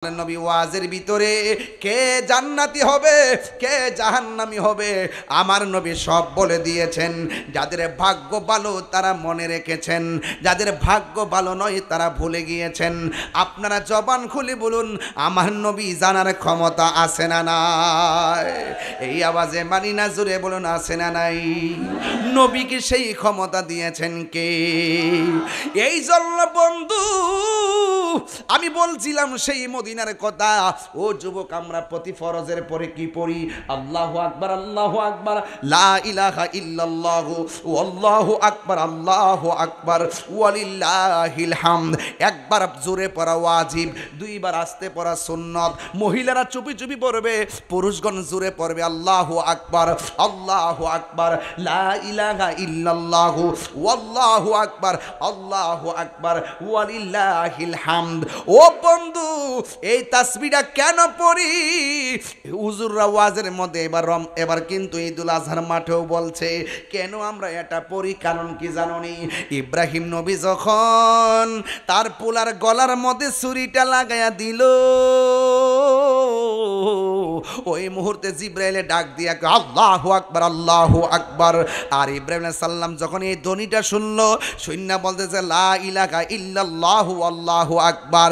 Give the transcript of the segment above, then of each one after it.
নবী ওয়াজের ভিতরে কে জান্নাতি হবে কে জাহান্নামী হবে আমার নবী সব বলে দিয়েছেন। যাদের ভাগ্য ভালো তারা মনে রেখেছেন, যাদের ভাগ্য ভালো নয় তারা ভুলে গিয়েছেন। আপনারা জবান খুলে বলুন, আমার নবী জানার ক্ষমতা আছে না নাই? এই আওয়াজে মানি না, জোরে বলুন আছে না নাই? নবীকে সেই ক্ষমতা দিয়েছেন কে? এই জন্য বন্ধু আমি বলছিলাম সেই মদিনার কথা। ও যুবক, আমরা প্রতি ফরজের পরে কি পড়ি? আল্লাহু আকবার, আল্লাহু আকবার, লা ইলাহা ইল্লাল্লাহু আল্লাহু আকবার, আল্লাহু আকবার, ওয়ালিল্লাহিল হামদ। একবার জোরে পড়া ওয়াজিব, দুইবার আস্তে পড়া সুন্নত। মহিলারা চুপি চুপি পড়বে, পুরুষগণ জোরে পড়বে আল্লাহু আকবার, আল্লাহু আকবার, লা ইলাহা ইল্লাল্লাহু আল্লাহু আকবার, আল্লাহু আকবার, ওয়ালিল্লাহিল হামদ। ও বন্ধু, এই তাসবিহটা কেন পড়ি? হুজুররা ওয়াজের মধ্যে এবার কিন্তু ঈদুল আজহার মাঠেও বলছে কেন আমরা এটা পড়ি। কারণ কি জানোনি? ইব্রাহিম নবী যখন তার পোলার গলার মধ্যে ছুরিটা লাগাইয়া দিল, ওই মুহূর্তে জিব্রাইলে ডাক দিয়া আল্লাহু আকবার, আল্লাহু আকবার। আর ইব্রাহিম আলাইহিস সালাম যখন এই ধ্বনিটা শুনলো, শুননা বলতেছে লা ইলাহা ইল্লাল্লাহু আল্লাহু আকবার।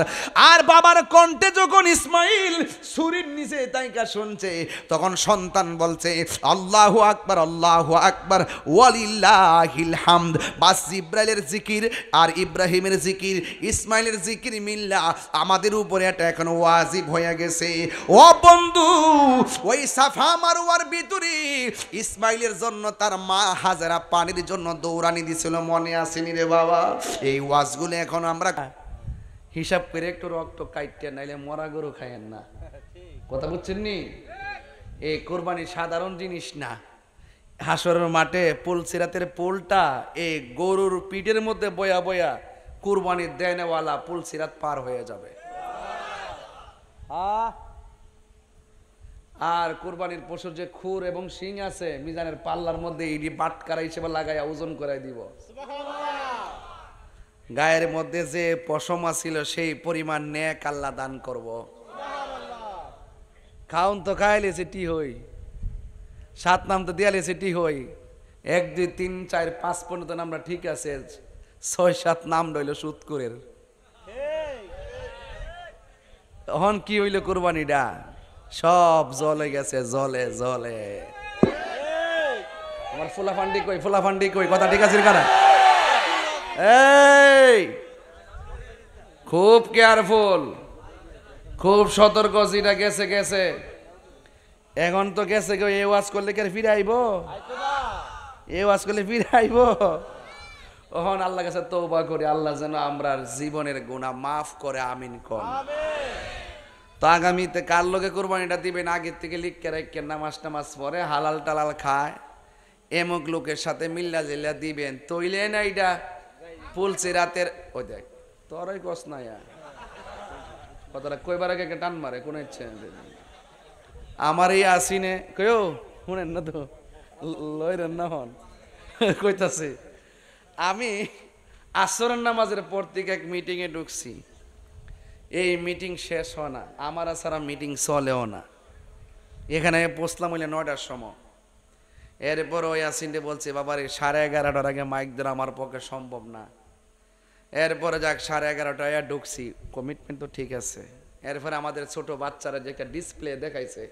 আর বাবার কণ্ঠে যখন ইসমাইল ছুরির নিচে তাইকা শুনছে, তখন সন্তান বলছে আল্লাহু আকবার, আল্লাহু আকবার, ওয়ালিল্লাহিল হামদ। বাস জিব্রাইলের জিকির আর ইব্রাহিমের জিকির, ইসমাইলের জিকির মিল্লা আমাদের উপরে এটা এখন ওয়াজিব হয়ে গেছে। ও বন্ধু, ওই সাফা মারওয়ার ভিতরে ইসমাইলের জন্য তার মা হাজারা পানির জন্য দৌড়ানি দিছিল, মনে আসেনি রে বাবা? এই ওয়াজগুলো এখন আমরা হিসাব করে একটু রক্ত কাইটে, নাইলে মরা গরু খায়েন না। কথা বুঝছেন নি? এই কোরবানি সাধারণ জিনিস না। হাসরের মাঠে পুলসিরাতের পোলটা এই গরুর পিঠের মধ্যে বয়া বয়া কুরবানির দেনেওয়ালা পুলসিরাত পার হয়ে যাবে। আর কুরবানির পশুর যে খুর এবং শিং আছে, মিজানের পাল্লার মধ্যে ইডি বাটকারা হিসেবে লাগাইয়া ওজন করাই দিব। গায়ের মধ্যে যে পশমা ছিল সেই পরিমাণ নেক আল্লাহ দান করব। খাউন তো খাইলে সেটি হই, 7 নাম তো দিয়ালে সেটি হই, 1 2 3 4 5 পর্যন্ত নামটা ঠিক আছে, 6 7 নাম রইল সুৎকুরের। তখন কি হইল? কুরবানিটা সব জলে গেছে, জলে জলে। আমার ফুলাফান্ডি কই, ফুলাফান্ডি কই? কথা ঠিক আছে কারা? এই খুব কেয়ারফুল, খুব সতর্ক। যেটা গেছে গেছে, এখন তো গেছে কেউ। এ ওয়াজ করলে কে ফিরে আইব? এ ওয়াজ করলে ফিরে আইব? ওহন আল্লাহ কাছে তওবা করি, আল্লাহ যেন আমরা জীবনের গুনাহ মাফ করে, আমিন কোন। তো আগামীতে কার লোকে কোরবানিটা দিবেন আগের থেকে লিখকে রাখেন, নামাজ টামাজ পরে হালাল টালাল খায় এমক লোকের সাথে মিল্লা জিল্লা দিবেন। তৈলে না এইটা পুলসি রাতের ওই দেখ তোরই কস না কথাটা কইবার আগে টান মারে কোন ইচ্ছে আমার এই আসিনে কেউ শুনেন না তো, লইরেন না হন। কইতাছে আমি আসরের নামাজের পর থেকে এক মিটিংয়ে ঢুকছি। এই মিটিং শেষ হয় না, আমার ছাড়া মিটিং চলেও না। এখানে পৌঁছলাম হইলে 9টার সময়। এরপর ওই আসিনটা বলছে বাবার 11:30টার আগে মাইক দেওয়া আমার পক্ষে সম্ভব না। এরপরে যাক 11:30টায় ঢুকছি, কমিটমেন্ট তো ঠিক আছে। এরপরে আমাদের ছোট বাচ্চারা যে একটা ডিসপ্লে দেখাইছে,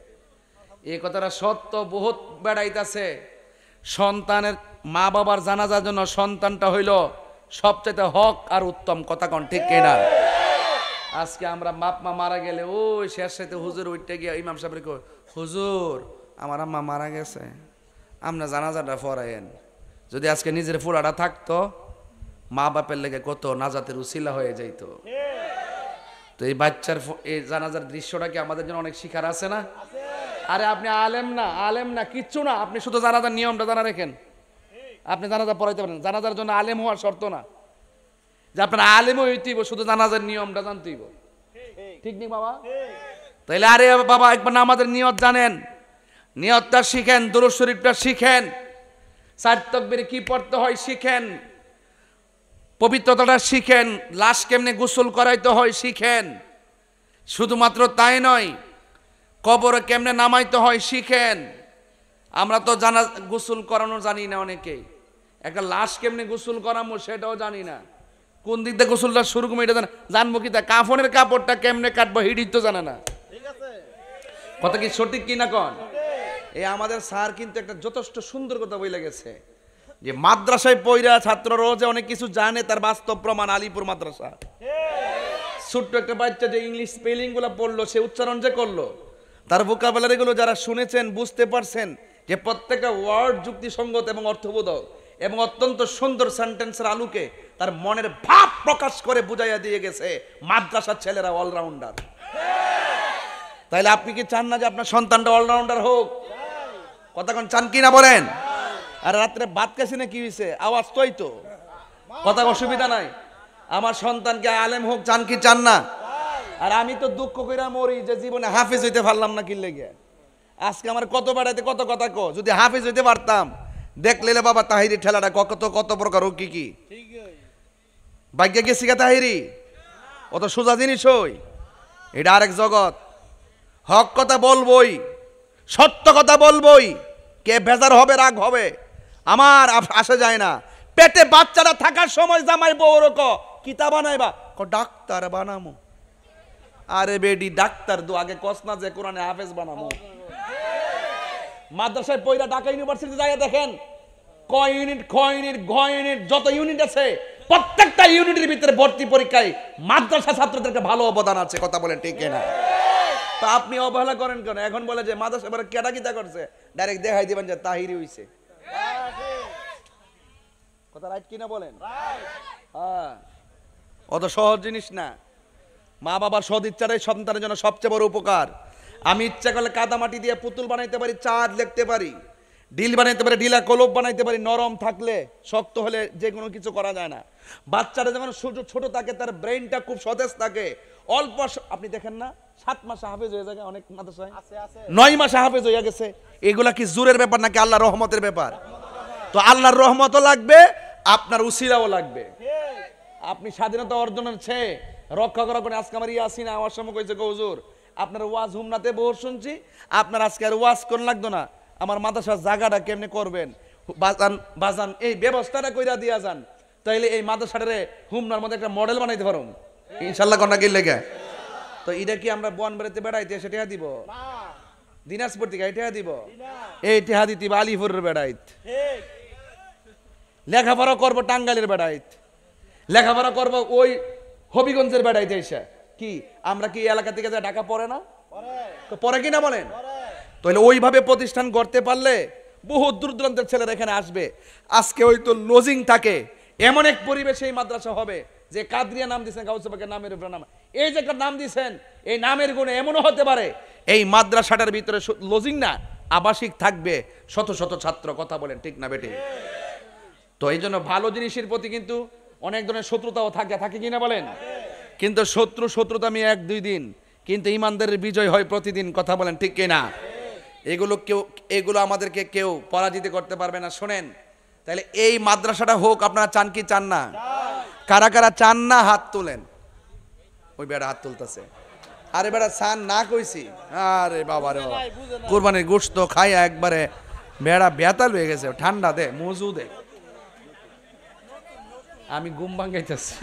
এই কথাটা সত্য, বহুত বেড়াইতেছে। সন্তানের মা বাবার জানাজার জন্য সন্তানটা হইল সবচাইতে হক আর উত্তম। কথা কোন ঠিক কিনা? আজকে আমরা বাপ মা মারা গেলে ওই শেষ সাথে হুজুর উঠতে গিয়ে ইমাম সাহেবের কই, হুজুর আমার আম্মা মারা গেছে, আমরা জানাজাটা পড়ায়েন। যদি আজকে নিজের ফুলাটা থাকতো, মা বাপের লেগে কত নাজাতের উসিলা হয়ে যাইত। তো এই বাচ্চার এই জানাজার দৃশ্যটা কি আমাদের জন্য অনেক শিখার আছে না? আরে আপনি আলেম না, আলেম না কিচ্ছু না, আপনি শুধু জানাজার নিয়মটা জানা রেখেন, আপনি জানাজা পড়াইতে পারেন। জানাজার জন্য আলেম হওয়ার শর্ত না যে আপনার আলেমও হইতেইব, শুধু জানাজার নিয়মটা জানতেইব। ঠিক নেই বাবা? তাইলে আরে বাবা একবার না আমাদের নিয়ত জানেন, নিয়তটা শিখেন, দুরূদ শরীফটা শিখেন, 4 তাকবীর কি পড়তে হয় শিখেন, পবিত্রতাটা শিখেন, লাশ কেমনে গোসল করাইতে হয় শিখেন, শুধুমাত্র তাই নয়, কবরে কেমনে নামাইতে হয় শিখেন। আমরা তো জানা গোসল করানো জানি না, অনেকেই একটা লাশ কেমনে গোসল করামো সেটাও জানি না। কোন দিক দিয়ে গোসলটা শুরু করবো এটা জানবো কি? তা কাফনের কাপড়টা কেমনে কাটবো হিডির তো জানে না। কথা কি সঠিক কি না কন? এই আমাদের স্যার কিন্তু একটা যথেষ্ট সুন্দর কথা বলে গেছে যে মাদ্রাসায় পয়রা ছাত্ররাও যে অনেক কিছু জানে তার বাস্তব প্রমাণ আলিপুর মাদ্রাসা। ছোট্ট একটা বাচ্চা যে ইংলিশ স্পেলিং গুলো পড়লো, সে উচ্চারণ যে করলো, তার ভোকাবুলারি গুলো যারা শুনেছেন বুঝতে পারছেন যে প্রত্যেকটা ওয়ার্ড যুক্তিসঙ্গত এবং অর্থবোধক এবং অত্যন্ত সুন্দর সেন্টেন্সের আলোকে তার মনের ভাব প্রকাশ করে বুঝাইয়া দিয়ে গেছে। মাদ্রাসার ছেলেরা অলরাউন্ডার। তাইলে আপনি কি চান না যে আপনার সন্তানটা অলরাউন্ডার হোক? কথা কোন চান কি না বলেন? আর রাত্রে ভাত খাইছে না কি হয়েছে? আওয়াজ তোই তো, কথা অসুবিধা নাই। আমার সন্তানকে আলেম হোক চান কি চান না? আর আমি তো দুঃখ কইরা মরি যে জীবনে হাফেজ হইতে পারলাম না। কি লেগে আজকে আমার কত বেড়াইতে কত কথা কো, যদি হাফেজ হইতে পারতাম দেখলে বাবা তাহিরি ঠেলাটা কত প্রকার ও কি কি ভাগ্যে গেছি গা তাহিরি, অত সোজা জিনিস হই। এটা আরেক জগৎ। হক কথা বলবই, সত্য কথা বলবই, কে বেজার হবে রাগ হবে আমার আসে যায় না। পেটে বাচ্চারা থাকার সময় জামাই বউর কিতা বানাইবা, ডাক্তার বানামো। আরে বেডি ডাক্তার দু আগে কস না যে কোরআনে হাফেজ বানামো। মাদ্রাসায় পয়রা ঢাকা ইউনিভার্সিটি যায় দেখেন ক ইউনিট যত ইউনিট আছে প্রত্যেকটা ইউনিটের ভিতরে ভর্তি পরীক্ষায় মাদ্রাসা ছাত্রদের ভালো অবদান আছে। কথা বলেন ঠিক না? তো আপনি অবহেলা করেন কেন? এখন বলে যে মাদ্রাসা এবারে কেটা কিতা করছে, ডাইরেক্ট দেখাই দিবেন যে তাহিরি হইছে। কথা রাইট কিনা বলেন? হ্যাঁ, অত সহজ জিনিস না। মা বাবার সদিচ্ছাটাই সন্তানের জন্য সবচেয়ে বড় উপকার। আমি ইচ্ছা করলে কাদামাটি দিয়ে পুতুল বানাইতে পারি, চাঁদ লিখতে পারি, ঢিল বানাইতে পারি, ঢিলা কলব বানাইতে পারি। নরম থাকলে, শক্ত হলে যে কোনো কিছু করা যায় না। বাচ্চারা যখন ছোট থাকে তার ব্রেইনটা খুব সতেজ থাকে। অল্প আপনি দেখেন না 7 মাসে হাফেজ হয়ে যায় অনেক মাদ্রাসায়, 9 মাসে হাফেজ হয়ে গেছে। এগুলা কি জোরের ব্যাপার নাকি আল্লাহর রহমতের ব্যাপার? তো আল্লাহর রহমতও লাগবে, আপনার উসিলাও লাগবে। আপনি স্বাধীনতা অর্জনের চেয়ে রক্ষা করা করে আজকে আমার ইয়াসিন আমার সময় কইছে হুজুর আপনার ওয়াজ হুমনাতে বহু শুনছি, আপনার আজকে আর ওয়াজ কোন লাগতো না, আমার মাদ্রাসার জায়গাটা কেমনে করবেন বাজান এই ব্যবস্থাটা কইরা দিয়া যান, তাইলে এই মাদ্রাসাটারে হুমনার মধ্যে একটা মডেল বানাইতে পারো ইনশাআল্লাহ। কন্যা কি লেগে তো এটা কি আমরা বন বেড়াতে বেড়াইতে সেটা দিব দিনাজপুর থেকে এটা দিব, এই টেহা দিতে আলিপুরের বেড়াইত, লেখাপড়া করবো টাঙ্গাইলের বেড়াইত, লেখাপড়া করবো ওই হবিগঞ্জের বেড়াইতে এসে। কি আমরা কি এলাকা থেকে যা ঢাকা পড়ে না? তো পরে কিনা বলেন? তাহলে ওইভাবে প্রতিষ্ঠান গড়তে পারলে বহু দূর দূরান্তের ছেলেরা এখানে আসবে। আজকে ওই তো লজিং থাকে, এমন এক পরিবেশে এই মাদ্রাসা হবে যে কাদরিয়া নাম দিয়েছেন গাউসে পাকের নামের উপর নাম, এই যে একটা নাম দিয়েছেন এই নামের গুণে এমনও হতে পারে এই মাদ্রাসাটার ভিতরে লজিং না আবাসিক থাকবে শত শত ছাত্র। কথা বলেন ঠিক না বেটে? তো এই জন্য ভালো জিনিসের প্রতি কিন্তু অনেক ধরনের শত্রুতাও থাকে কিনা বলেন? কিন্তু শত্রুতা আমি 1-2 দিন, কিন্তু ইমানদারের বিজয় হয় প্রতিদিন। কথা বলেন ঠিক কিনা? এগুলো আমাদেরকে কেউ পরাজিত করতে পারবে না। শোনেন, তাহলে এই মাদ্রাসাটা হোক আপনারা চান কি চান না? কারা কারা চান না হাত তোলেন। ওই বেড়া হাত তুলতেছে। আরে বেড়া চান না কইছি, আরে বাবা রে বাবা, কুরবানির গোশত খাইয়া একবারে বেড়া বেতাল হয়ে গেছে। ঠান্ডা দে মজু দে, আমি ঘুম ভাঙাইতেছি,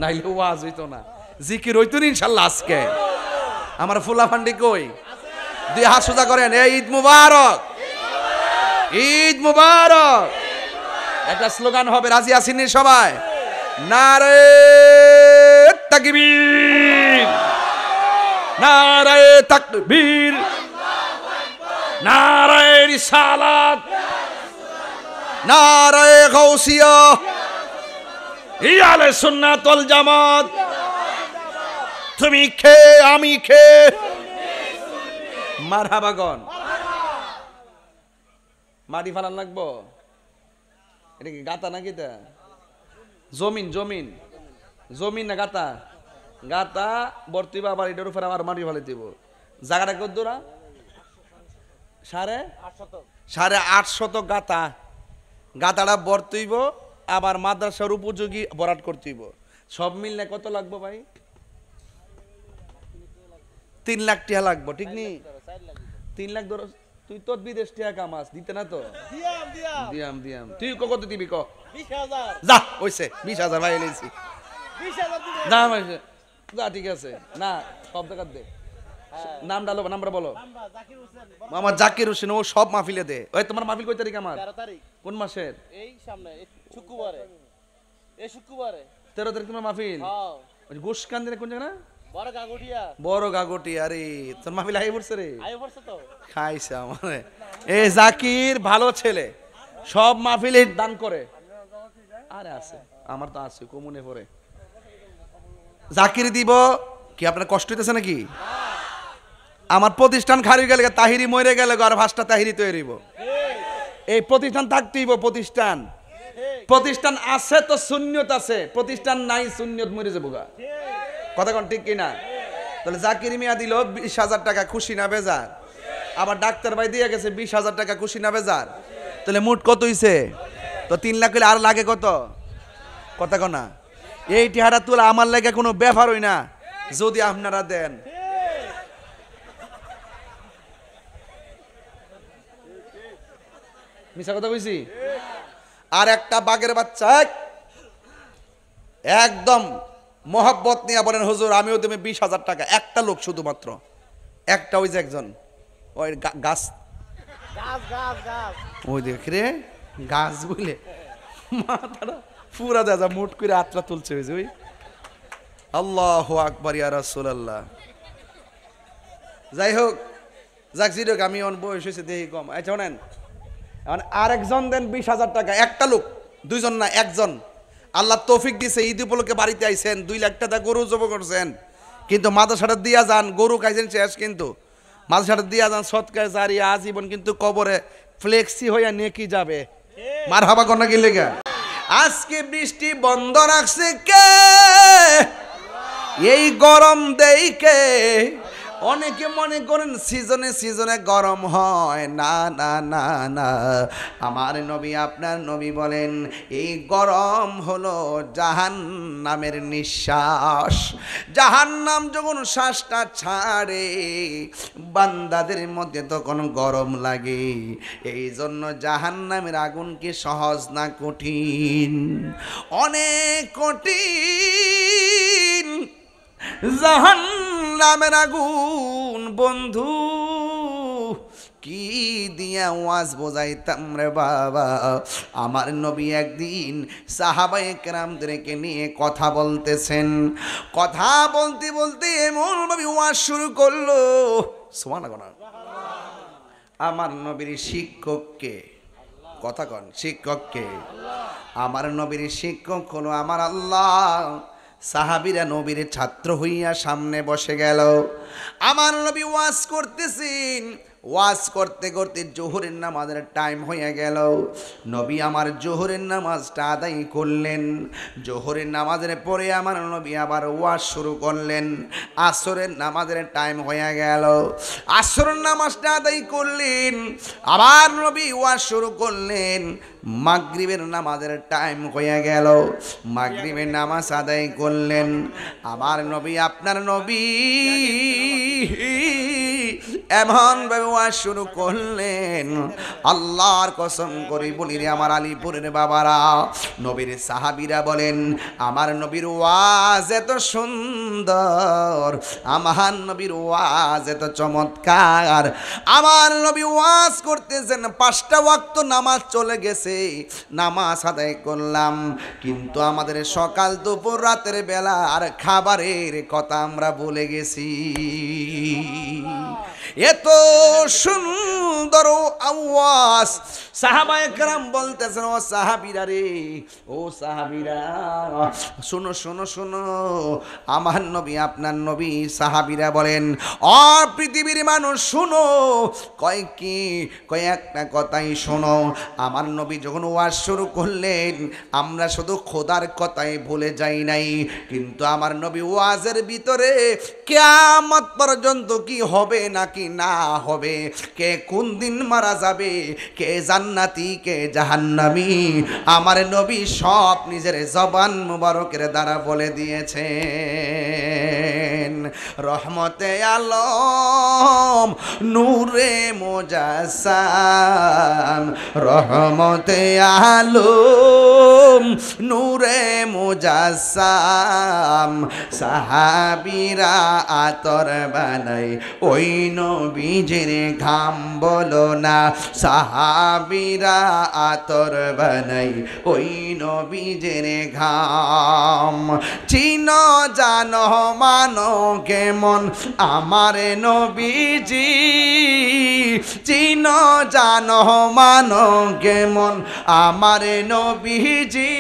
নাইলে ওয়াজ হইতো না, জিকির হইতো না ইনশাল্লাহ। আজকে আমার ফুলা ফান্ডি কই, 2 হাত সোজা করেন। এই ঈদ মুবারক, ঈদ মুবারক। একটা স্লোগান হবে, রাজি আসেননি সবাই? নারে তাকবীর, নারে তাকবীর, নারে রিসালাত, নারে গাউসিয়া, ইয়ালে সুন্নাত ওয়াল জামাত। তুমি খে আমি খে, মারহাবাগন। মাটি ফালান লাগবো, এটা কি গাতা নাকি? তা জমিন জমিন জমিন না গাতা? গাতা বর্তিব, আবার এটার উপরে আবার মাটি ফালাই দিব। জায়গাটা কত দূরা? 8.5 শতক গাতা। গাতাটা বর্তইব, আবার মাদ্রাসার উপযোগী বরাট করতেইব। সব মিললে কত লাগবো ভাই? 3 লাখ টাকা লাগবে, ঠিক নি? 3 লাখ ধরো, তুই তো বিদেশ টাকা কামাস, দিতে না তো? দিয়াম তুই কত দিবি ক? 20,000 যা হইছে, 20,000 ভাই এলেছি। 20,000 দিবেন। না যা, ঠিক আছে না, সব টাকা দে। নাম ডালো, নাম্বার বলো। আমরা জাকির হোসেন আমার জাকির হোসেন, ও সব মাহফিলে দে। ওই তোমার মাহফিল কয় তারিখ আমার? 13 তারিখ কোন মাসের? এই সামনে এই শুক্রবারে, এই শুক্রবারে 13 তারিখ তোমার মাহফিল? হ্যাঁ ওই গোসকান্দিনে কোন জায়গা না? বড় গাগুটিয়া বড় গাগটি। আরে তোর মাহফিল আই পড়ছে রে, আয় পড়ছে তো। খাইছে আমারে। এ জাকির ভালো ছেলে, সব মাহফিলে দান করে। আরে আছে, আমার তো আছে, কমুনে পড়ে। জাকির দিব কি? আপনার কষ্ট হইতেছে নাকি? আমার প্রতিষ্ঠান খারি গেলে, তাহিরি মরে গেলে আর 5টা তাহিরি তৈরি হইব। এই প্রতিষ্ঠান থাকতেই প্রতিষ্ঠান, প্রতিষ্ঠান আছে তো সুন্নিয়ত আছে, প্রতিষ্ঠান নাই সুন্নিয়ত মরে যাবো গা। কথা কোন ঠিক কিনা? তাহলে জাকির মিয়া দিল 20,000 টাকা, খুশি না বেজার? আবার ডাক্তার ভাই দিয়ে গেছে 20,000 টাকা, খুশি না বেজার? তাহলে মোট কত হইছে? তো 3 লাখ হইলে আর লাগে কত? কথা কন না। এই টিহাটা তুলে আমার লাগে কোনো ব্যাপার হই না যদি আপনারা দেন। মিছা কথা কইছি? আর একটা বাঘের বাচ্চা একদম মহব্বত নিয়ে বলেন, হুজুর আমিও দেবে 20,000 টাকা। একটা লোক শুধুমাত্র, একটা, ওই যে একজন ওই গাছ, গাছ গাছ গাছ ওই দেখ রে গাছ বুঝলে মাথাটা পুরা দাদা মুট করে আত্রা তুলছে। ওই যে ওই আল্লাহু আকবার ইয়া রাসূলুল্লাহ। যাই হোক, যাক জি হোক, আমি অন বয়স হয়েছে দেখি কম। আচ্ছা শোনেন, এখন আরেকজন দেন 20,000 টাকা। একটা লোক, দুইজন না, একজন। আল্লাহ তৌফিক দিছে, ঈদ উপলক্ষে বাড়িতে আইছেন, 2 লাখ টাকা গরু জব করছেন, কিন্তু মাদ্রাসাটা দিয়া যান, গরু খাইছেন শেষ, কিন্তু মাদ্রাসাটা দিয়া যান, সৎকায় জারিয়া আজীবন কিন্তু কবরে ফ্লেক্সি হইয়া নেকি যাবে। মারহাবা কোন কি লেগা? আজকে বৃষ্টি বন্ধ রাখছে কে? এই গরম দেই কে? অনেকে মনে করেন সিজনে সিজনে গরম হয়, না না না না। আমার নবী, আপনার নবী বলেন এই গরম হলো জাহান্নামের নিঃশ্বাস। জাহান্নাম যখন শ্বাসটা ছাড়ে বান্দাদের মধ্যে তখন গরম লাগে। এই জন্য জাহান্নামের আগুন কি সহজ না কঠিন? অনেক কঠিন জাহান্নামের আগুন। বন্ধু কি দিয়া ওয়াজ বোঝাইতাম রে বাবা। আমার নবী একদিন সাহাবায়ে কেরামদেরকে নিয়ে কথা বলতেছেন, কথা বলতে বলতে এমন ভাবে ওয়াজ শুরু করলো, সুবহানাল্লাহ। আমার নবীর শিক্ষককে, কথা কন, শিক্ষককে? আমার নবীর শিক্ষক হলো আমার আল্লাহ। সাহাবীরা নবীর ছাত্র হইয়া সামনে বসে গেল। আমার নবী ওয়াজ করতেছেন, ওয়াজ করতে করতে জোহরের নামাজের টাইম হয়ে গেল। নবী আমার জোহরের নামাজটা আদায় করলেন। জোহরের নামাজের পরে আমার নবী আবার ওয়াজ শুরু করলেন। আসরের নামাজের টাইম হয়ে গেল, আসরের নামাজটা আদায় করলেন। আবার নবী ওয়াজ শুরু করলেন। মাগরিবের নামাজের টাইম হয়ে গেল, মাগরিবের নামাজ আদায় করলেন। আমার নবী, আপনার নবী এমন ভাবে ওয়াজ শুরু করলেন, আল্লাহর কসম করে বলি রে আমার আলীপুরের বাবারা, নবীর সাহাবীরা বলেন আমার নবীর ওয়াজ এত সুন্দর, আমার নবীর ওয়াজ এত চমৎকার। আমার নবী ওয়াজ করতেছেন, 5টা ওয়াক্ত নামাজ চলে গেছে, নামাজ আদায় করলাম, কিন্তু আমাদের সকাল দুপুর রাতের বেলা আর খাবারের কথা আমরা ভুলে গেছি। এত সুন্দর আওয়াজ। সাহাবায়ে কেরাম বলতেছেন, ও সাহাবীরা রে, ও সাহাবীরা শোনো শোনো শোনো, আমার নবী, আপনার নবী। সাহাবীরা বলেন, ও পৃথিবীর মানুষ শোনো। কয় কি? কয় একটা কথাই শোনো। আমার নবী যখন ওয়াজ শুরু করলেন, আমরা শুধু খোদার কথাই ভুলে যাই নাই, কিন্তু আমার নবী ওয়াজের ভিতরে কিয়ামত পর্যন্ত কি হবে নাকি না হবে, কে কোন দিন মারা যাবে, কে জান্নাতি কে জাহান্নামী, আমার নবী সব নিজের জবান মুবারকের দ্বারা বলে দিয়েছেন। রহমতে আলম নূরে মুজাসসাম, রহমতে আলম নূরে মুজাসসাম, সাহাবীরা আতর বানাই ওই নবীজির ঘাম, বলো না সাহাবীরা আতর বানাই ওই নবীজির ঘাম। চিনো জানো মানো কেমন আমার নবীজি, চিনো জানো মানো কেমন আমার নবীজি,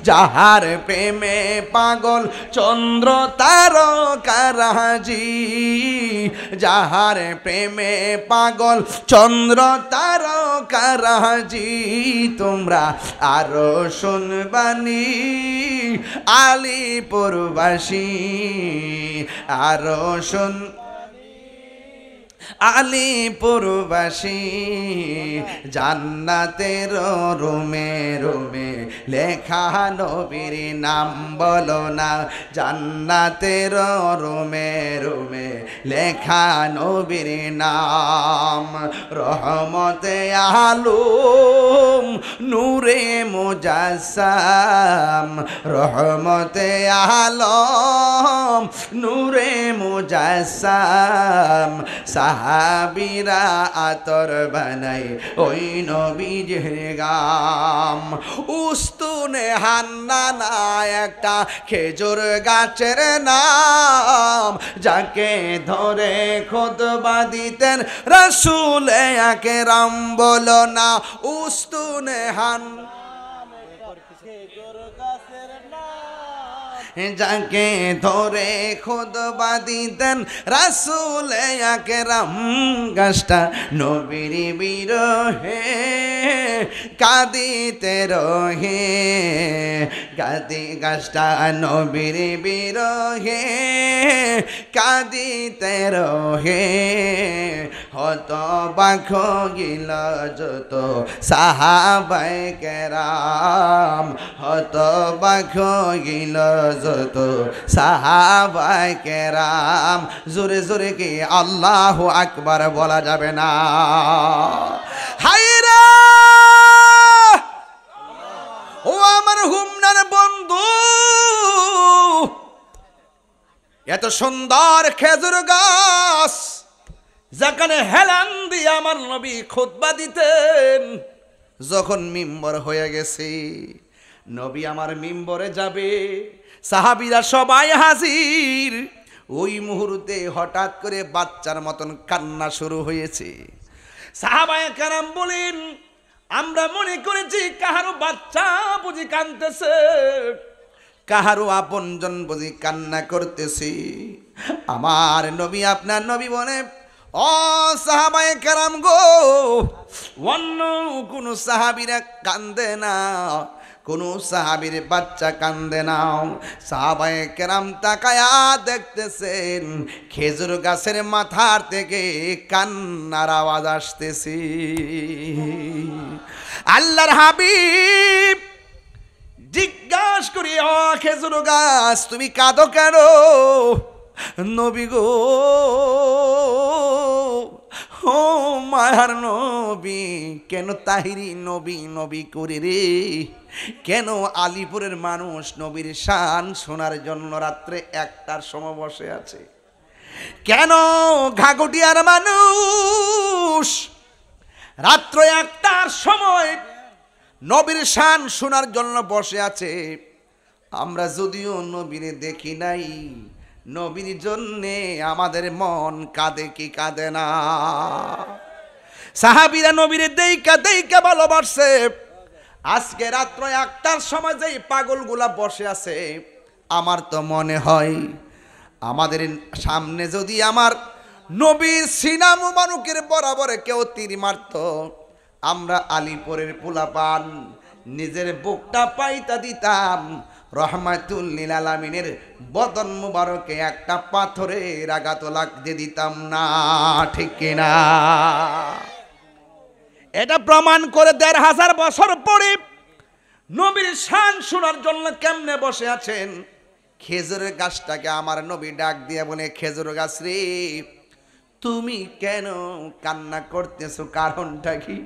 যাহার প্রেমে পাগল চন্দ্র তারকারাজি, যাহার প্রেমে পাগল চন্দ্র তারকারাজি, তোমরা আরো শুনবানি আলিপুরবাসী, আরো শুন আলিপুরবাসী, জান্নাতের রুমে রুমে লেখা নবীর নাম, বলো না জান্নাতের রুমে রুমে লেখা নবীর নাম। রহমতে আলম নূরে মুজাসসাম, রহমতে আলম নূরে মুজাসসাম, সাহাবীরা আতর বানাই ওই নবীজির গাম। উস্তুনে হান্নানা একটা খেজুর গাছের নাম, যাকে ধরে খুতবা দিতেন রাসূল আকরাম, বলো না উস্তুনে যাকে ধরে খুতবা দিতেন রাসূল আকরাম, গাছটা নবীর বিরহে কাঁদিতে রহে, গাছটা নবীর বিরহে কাঁদিতে রহে, হতবাক গিল যত সাহাবায়ে কেরাম, হতবাক গিল যত সাহাবায়ে কেরাম। জোরে জোরে কি আল্লাহু আকবার বলা যাবে না? হায়রা ও আমার হুমনার বন্ধু, এত সুন্দর খেজুর গাছ যেখানে হেলান দিয়ে আমার নবী খুতবা দিতেন, যখন মিম্বর হয়ে গেছে, নবী আমার মিম্বরে যাবে, সাহাবীরা সবাই হাজির, ওই মুহূর্তে হঠাৎ করে বাচ্চার মতন কান্না শুরু হয়েছে। সাহাবায়ে কেরাম বলেন, আমরা মনে করেছি কাহারো বাচ্চা বুঝি কাঁদতেছে, কাহারো আপনজন বুঝি কান্না করতেছি। আমার নবী আপনার নবী বলে, ও সাহাবায়ে কেরাম গো, অন্য কোন সাহাবীরা কান্দে না, কোন সাহাবীর বাচ্চা কান্দে না। সাহাবায়ে কেরাম তাকায়া দেখতেছেন খেজুর গাছের মাথার থেকে কান্নার আওয়াজ আসতেছে। আল্লাহর হাবিব জিজ্ঞাসা করি, ও খেজুর গাছ তুমি কাঁদো কেন? নবী গো, ও মায়ার নবী, কেন তাহিরি নবী নবী করে রে? কেন আলিপুরের মানুষ নবীর শান শোনার জন্য রাত্রে 1টার সময় বসে আছে? কেন ঘাগটিয়ার মানুষ রাত্র 1টার সময় নবীর শান শোনার জন্য বসে আছে? আমরা যদিও নবীরে দেখি নাই, নবীর জন্যে আমাদের মন কাঁদে কি কাঁদে না? সাহাবীরা নবীরে দেইকা দেইকা ভালোবাসে। আজকে রাত্র 1টার সময় যেই পাগলগুলা বসে আছে, আমার তো মনে হয় আমাদের সামনে যদি আমার নবীর সিনা মুবারকের বরাবরে কেউ তীর মারত, আমরা আলিপুরের পোলাপান নিজের বুকটা পাইতা দিতাম, রহমাতুল লিল আলামিনের বদন মুবারকে একটা পাথরের আঘাত লাগতে দিতাম না, ঠিক কিনা? এটা প্রমাণ করে ১৫০০ বছর পরে নবীর শান শোনার জন্য কেমনে বসে আছেন। খেজুরের গাছটাকে আমার নবী ডাক দিয়ে বলে, খেজুর গাছ রে, তুমি কেন কান্না করতেছো, কারণটা কি?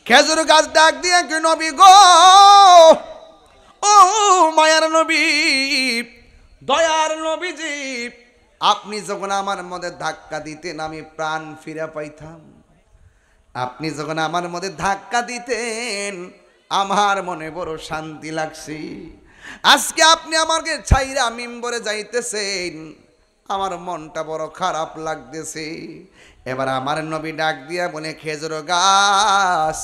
খেজুর গাছ ডাক দিয়ে কি, নবী গো, ও মায়ার নবী, দয়ার নবীজি, আপনি যখন আমার মধ্যে ধাক্কা দিতেন আমি প্রাণ ফিরে পাইতাম। আপনি যখন আমার মধ্যে ধাক্কা দিতেন আমার মনে বড় শান্তি লাগছে। আজকে আপনি আমাকে ছাইরা মিম্বরে যাইতেছেন, আমার মনটা বড় খারাপ লাগতেছে। এবার আমার নবী ডাক দিয়া বলে, খেজুর গাছ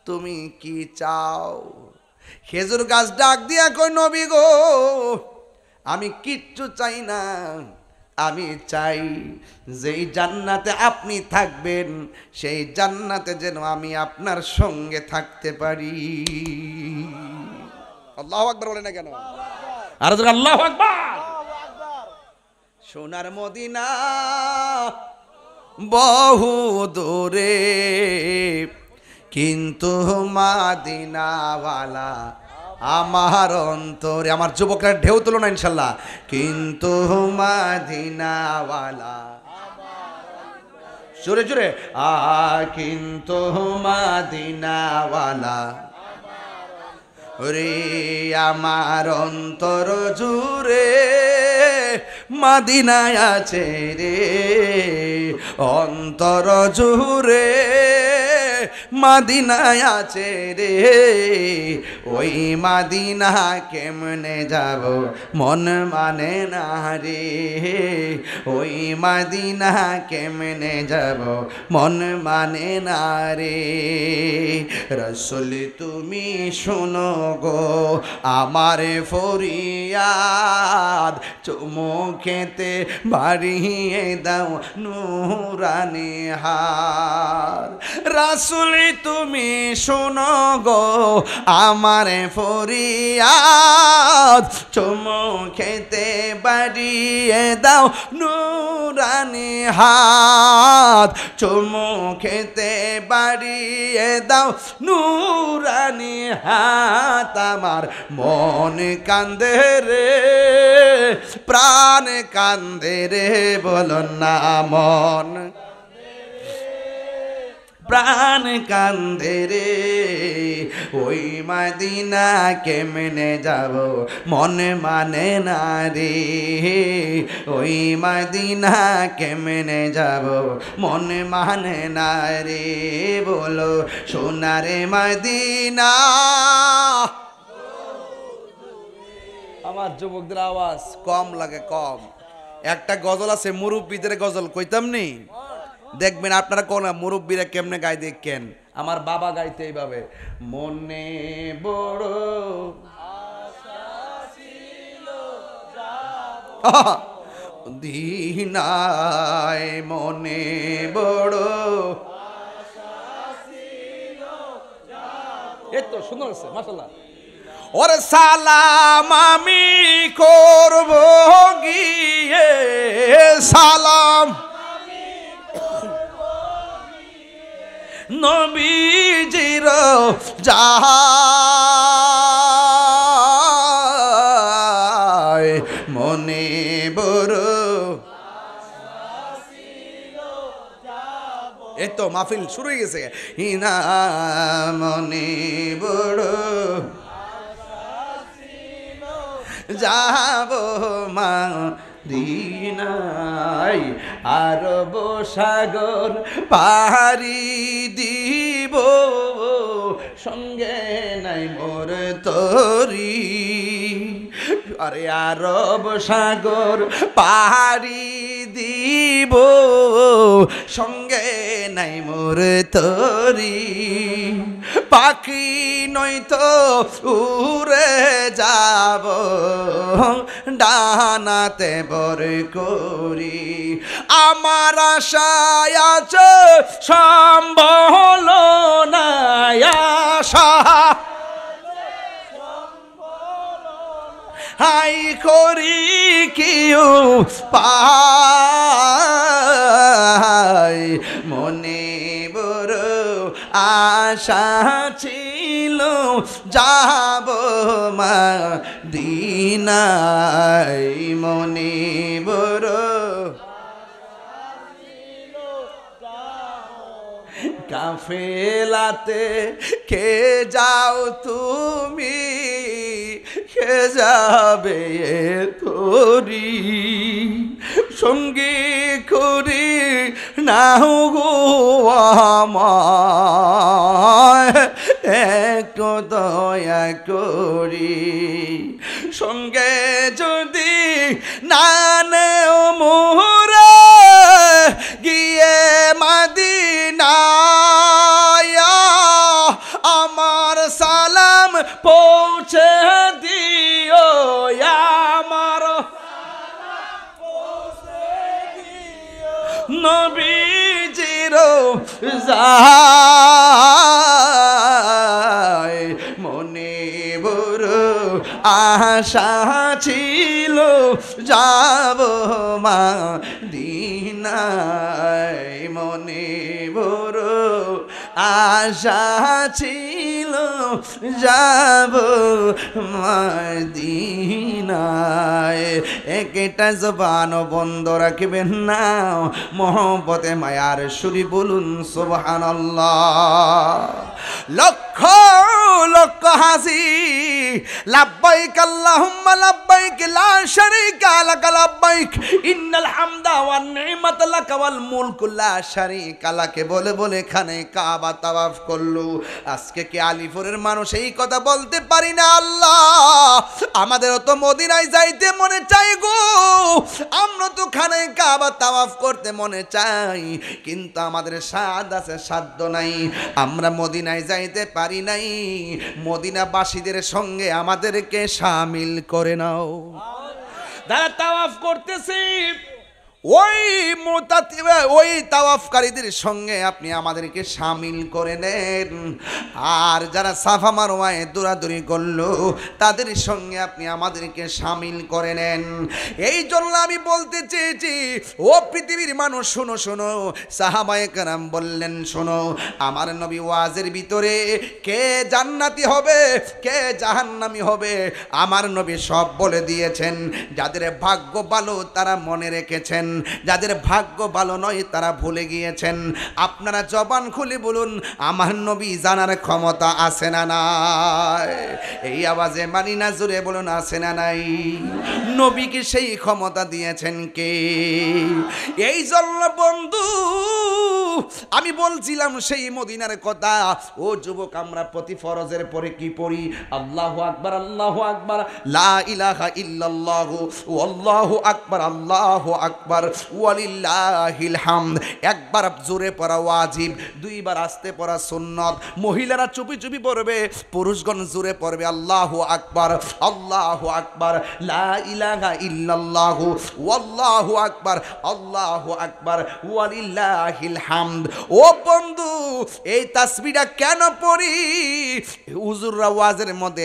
তুমি কি চাও? খেজুর গাছ ডাক দিয়া কই, নবী গো, আমি কিচ্ছু চাই না, আমি চাই যেই জান্নাতে আপনি থাকবেন সেই জান্নাতে যেন আমি আপনার সঙ্গে থাকতে পারি। আল্লাহু আকবার বলে না কেন? আর আল্লাহু আকবার। সোনার মদিনা বহু দূরে, কিন্তু মাদিনাওয়ালা আমার অন্তরে। আমার যুবকরা ঢেউ তুলো না ইনশাল্লাহ। কিন্তু মাদিনাওয়ালা, জোরে জোরে, কিন্তু মাদিনাওয়ালা রে, আমার অন্তর জুড়ে মাদিনায় আছে রে, অন্তর জুড়ে মাদিনায় আছে রে। ওই মাদিনা কেমনে যাব মন মানে না রে, ওই মাদিনা কেমনে যাব মন মানে না রে। রাসূল তুমি শোনো গো আমার ফরিয়াদ, চুমু খেতে বাড়িয়ে দাও নূরানি হার। রাসূল তুমি শোনো গো আমার ফরিয়াদ, চুমু খেতে বাড়িয়ে দাও নূরানি হাত, চুমু খেতে বাড়িয়ে দাও নূরানি হাত। আমার মন কান্দে রে, প্রাণ কান্দে রে, বলো না মন প্রাণ কান্দে রে। ওই মদিনা কেমনে যাব মন মানে না রে, ওই মদিনা কেমনে যাব মন মানে না রে। বলো সোনারে মদিনা। আমার যুবকদের আওয়াজ কম লাগে, কম। একটা গজল আছে, মুরব্বীদের গজল, কইতাম নি? দেখবেন আপনারা কোন মুরব্বীরা কেমনে গায় দেখেন। আমার বাবা গাইতে এইভাবে, মনে বড় দিনায়, মনে বড়। এই তো সুন্দর আছে মাশাআল্লাহ। ওরে সালাম আমি করব গিয়ে, সালাম নবীজির যায়, মনে বড়। এই তো মাহফিল শুরু হয়ে গেছে। ইনা মনে বড় যাব মদিনায়, আরব সাগর পাহাড়ি দিব, সঙ্গে নাই মোর তরি। আরে আরব সাগর পাহাড়ি দিব, সঙ্গে নাই মোর তরি। পাখি নয়তো উড়ে যাব ডানাতে বর করি। আমার আশায় আছে সম্বল না আশা, হাই করি কিউ পাই মনে বড় আশা ছিল যাব মদিনায় মনে বড় কাফেলাতে কে যাও তুমি কে যাবে তোরি সঙ্গী করি নাও গো আমায় একটু দয়া করি সঙ্গে যদি না নেও মোরা গিয়ে মদিনায় আমার সালাম পৌঁছে দিও আমার নবীজির যায় মনে বড় আশা ছিল যাব মদিনায় মনে বড় আশা ছিল যাব মদিনায় একটা জবান বন্ধ রাখবেন না মোহব্বতে মায়ার সুরি বলুন সুবহানাল্লাহ লক্ষ লক্ষ হাসি লাব্বাইক আল্লাহুম্মা লাব্বাইক লা শারীকা লাক লাব্বাইক ইন্নাল হামদা ওয়ান নি'মাতা লাক ওয়াল মুলকু লা শারীকা লাক বলে বলে খানে কাবা তাওয়াফ করলো আজকে কি আলিপুরের মানুষ এই কথা বলতে পারি না আল্লাহ আমাদেরও তো মদিনায় যাইতে মনে চাই গো আমরা তো খানে কাবা তাওয়াফ করতে মনে চাই কিন্তু আমাদের সাদ আছে সাধ্য নাই আমরা মদিনায় যাইতে পারি নাই মদিনাবাসীদের সঙ্গে আমাদেরকে শামিল করে নাও যারা তাওয়াফ করতেছে ওই তাওয়াফকারীদের সঙ্গে আপনি আমাদেরকে শামিল করে নেন আর যারা সাফা মারওয়ায় দৌড়াদৌড়ি করলো তাদের সঙ্গে আপনি আমাদেরকে শামিল করে নেন এই জন্য আমি বলতে চেয়েছি ও পৃথিবীর মানুষ শোনো শোনো সাহাবায়ে কেরাম বললেন শোনো আমার নবী ওয়াজের ভিতরে কে জান্নাতি হবে কে জাহান্নামী হবে আমার নবী সব বলে দিয়েছেন যাদের ভাগ্য ভালো তারা মনে রেখেছেন যাদের ভাগ্য ভালো নয় তারা ভুলে গিয়েছেন আপনারা জবান খুলে বলুন আমার নবী জানার ক্ষমতা আছে না নাই এই আওয়াজে মানি না জোরে বলুন আছে না নাই নবীকে সেই ক্ষমতা দিয়েছেন কে এই জন্য বন্ধু আমি বলছিলাম সেই মদিনার কথা ও যুবক আমরা প্রতি ফরজের পরে কি পড়ি আল্লাহু আকবার লা ইলাহা ইল্লাল্লাহু আল্লাহু আকবার ওয়ালিল্লাহিল হামদ একবার জোরে পড়া ওয়াজিব দুইবার আস্তে পড়া সুন্নাত মহিলারা চুপি চুপি পড়বে পুরুষগণ জোরে পড়বে আল্লাহু আকবার লা ইলাহা ইল্লাল্লাহু আল্লাহু আকবার ওয়ালিল্লাহিল হামদ ও বন্ধু এই তাসবিহটা কেন পড়ি হুজুররা ওয়াজের মধ্যে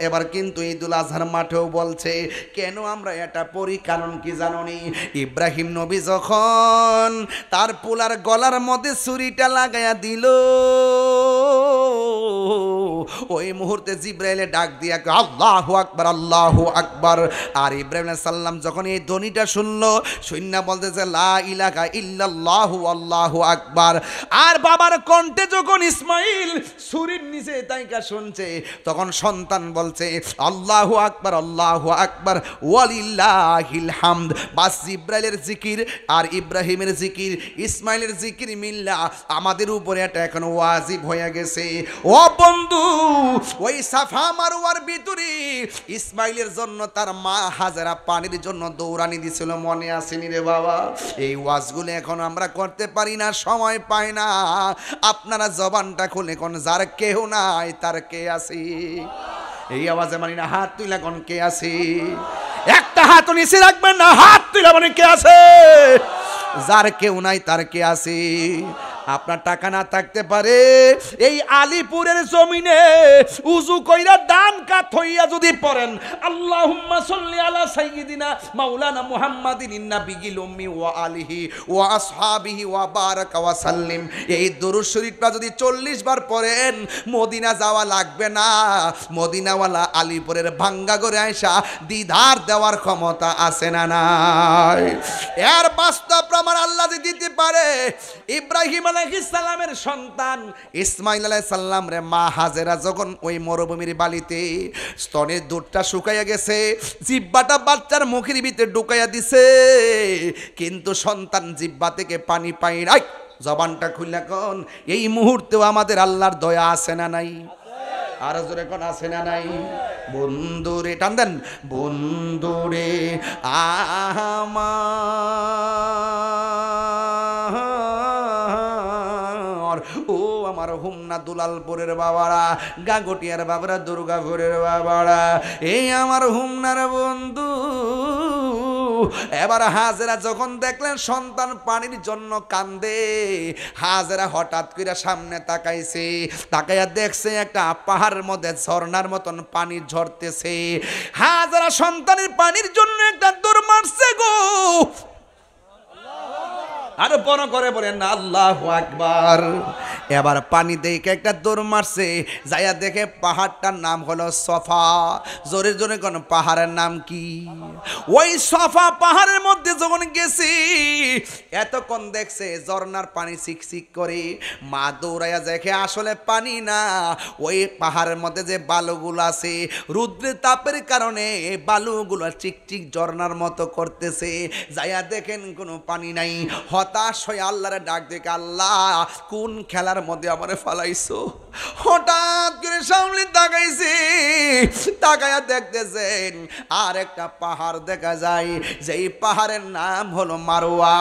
এবার কিন্তু ঈদুল আজহার মাঠেও বলছে কেন আমরা এটা পড়ি কারণ কি জানোনি ইব্রাহিম নবী যখন তার পোলার গলার মধ্যে ছুরিটা লাগায়া দিল ওই মুহূর্তে জিব্রাইলে ডাক দিয়া আল্লাহু আকবার আর ইব্রাহিম আলাইহিস সালাম যখন এই ধ্বনিটা শুনলো শুননা বলতেছে লা ইলাহা ইল্লাল্লাহু আল্লাহু আকবার আর বাবার কণ্ঠে যখন ইসমাইল ছুরির নিচে তাইকা শুনছে তখন সন্তান বলছে আল্লাহু আকবার ওয়ালিল্লাহিল হামদ বাস জিব্রাইলের জিকির আর ইব্রাহিমের জিকির ইসমাইলের জিকির মিল্লা আমাদের উপরে এটা এখন ওয়াজিব হয়ে গেছে ও বন্ধু ওই সাফা মারওয়ার ভিতরে ইসমাইলের জন্য তার মা হাজারা পানির জন্য দৌড়ানি দিছিল মনে আসেনি রে বাবা এই ওয়াজগুলো এখন আমরা করতে পারি না সময় পাই না আপনারা জবানটা খুলে কোন যার কেউ নাই তার কে আছে এই আওয়াজে মানি না হাত তুইলা কোন কে আছে একটা হাত নিচে রাখবেন না হাত তুইলা মানে কে আছে যার কেউ নাই তার কে আছে আপনার টাকা না থাকতে পারে এই আলিপুরের জমিনে উজু কইরা দান কাত হইয়া যদি পড়েন আল্লাহুম্মা সাল্লি আলা সাইয়্যিদিনা মাওলানা মুহাম্মাদিন নাবিয়িল উম্মি ওয়া আলিহি ওয়া আসহাবিহি ওয়া বারাকা ওয়া সাল্লিম, এই দরুদ শরীফটা যদি 40 বার পড়েন মদিনা যাওয়া লাগবে না। মদিনাওয়ালা আলিপুরের ভাঙ্গা করে আয়সা দিদার দেওয়ার ক্ষমতা আছে না নাই? এর বাস্তব প্রমাণ আল্লাহ যে দিতে পারে। ইব্রাহিম আলাইহিস সালামের সন্তান ইসমাইল আলাইহিস সালাম রে মা হাজেরা যখন ওই মরুভূমির বালিতে স্তনের দুধটা শুকাইয়া গেছে, জিহ্বাটা বাচ্চার মুখের ভিতরে ঢুকাইয়া দিছে, কিন্তু সন্তান জিহ্বা থেকে পানি পায় নাই। জবানটা খুললা কোন এই মুহূর্তেও আমাদের আল্লাহর দয়া আছে না নাই? আর জোরে কোন আছে না নাই? বন্ধুরে টান দেন, বন্ধুরে আমার, ও আমার হুমনা দুলালপুরের বাবারা, গাগটিয়ার বাবারা, দুর্গাপুরের বাবারা, এই আমার হুমনার বন্ধু। এবার হাজেরা যখন দেখলেন সন্তান পানির জন্য কান্দে, হাজেরা হঠাৎ করে সামনে তাকাইছে, তাকাইয়া দেখছে একটা পাহাড়ের মধ্যে ঝর্ণার মতন পানি ঝরতেছে। হাজেরা সন্তানের পানির জন্য একটা দৌড় মারছে গো। আরো বড় করে বলেন আল্লাহু আকবার। এবার পানি দেখে একটা দৌড় মারছে, যাইয়া দেখে পাহাড়টার নাম হলো সফা। জোরে জোরে কোন পাহাড়ের নাম কি? ওই সফা পাহাড়ের মধ্যে যখন গেছি এতক্ষণ দেখছে ঝর্ণার পানি চিকচিক করে, মা দৌড়াইয়া দেখে আসলে পানি না, ওই পাহাড়ের মধ্যে যে বালুগুলো আছে রুদ্রের তাপের কারণে বালুগুলো চিকচিক ঝর্ণার মতো করতেছে। যাইয়া দেখেন কোনো পানি নাই, হতাশ হয়ে আল্লাহরে ডাক দেখে, আল্লাহ কোন খেলার মধ্যে আমারে ফালাইছো? হঠাৎ করে সামনে তাকাইছে, তাকায়া দেখতেছেন আর একটা পাহাড় দেখা যায়, যেই পাহাড়ের নাম হলো মারোয়া।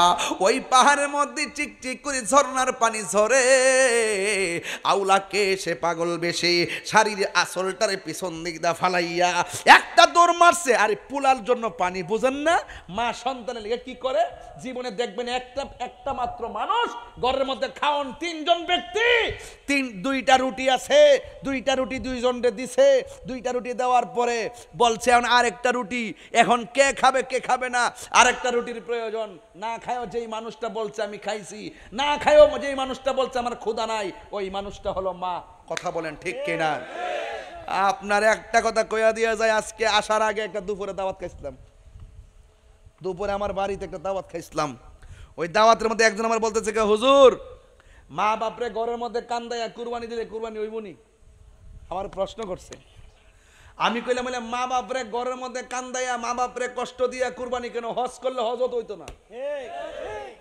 ওই পাহাড়ের মধ্যে চিকচিক করে ঝর্ণার পানি ঝরে। আউলাকে সে পাগল বেশে শাড়ির আসলটারে পিছন দিক দা ফালাইয়া একটা দৌড় মারছে। আরে পুলার জন্য পানি বুঝেন না? মা সন্তানের লিগে কি করে? জীবনে দেখবেন একটা মাত্র মানুষ ঘরের মধ্যে খাওন 3 জন ব্যক্তি, 2টা রুটি আছে, 2টা রুটি 2 জনকে দিছে, 2টা রুটি দেওয়ার পরে বলছে এখন আরেকটা রুটি, এখন কে খাবে কে খাবে না, আরেকটা রুটির প্রয়োজন। না খায়ও যেই মানুষটা বলছে আমি খাইছি, না খায়ও যেই মানুষটা বলছে আমার ক্ষুধা নাই, ওই মানুষটা হলো মা। কথা বলেন ঠিক কিনা? আপনার একটা কথা কইয়া দিয়া যায়, আজকে আসার আগে একটা দুপুরে দাওয়াত খাইছিলাম। দুপুরে আমার বাড়িতে একটা দাওয়াত খাইছিলাম। ওই দাওয়াতের মধ্যে একজন আমার বলতেছে হুজুর মা বাপরে ঘরের মধ্যে কান্দাইয়া কুরবানি দিলে কুরবানি হইবনি? আমার প্রশ্ন করছে। আমি কইলাম মা বাপরে ঘরের মধ্যে কান্দাইয়া মা বাপরে কষ্ট দিয়া কুরবানি কেন? হজ করলে হজত হইতো না।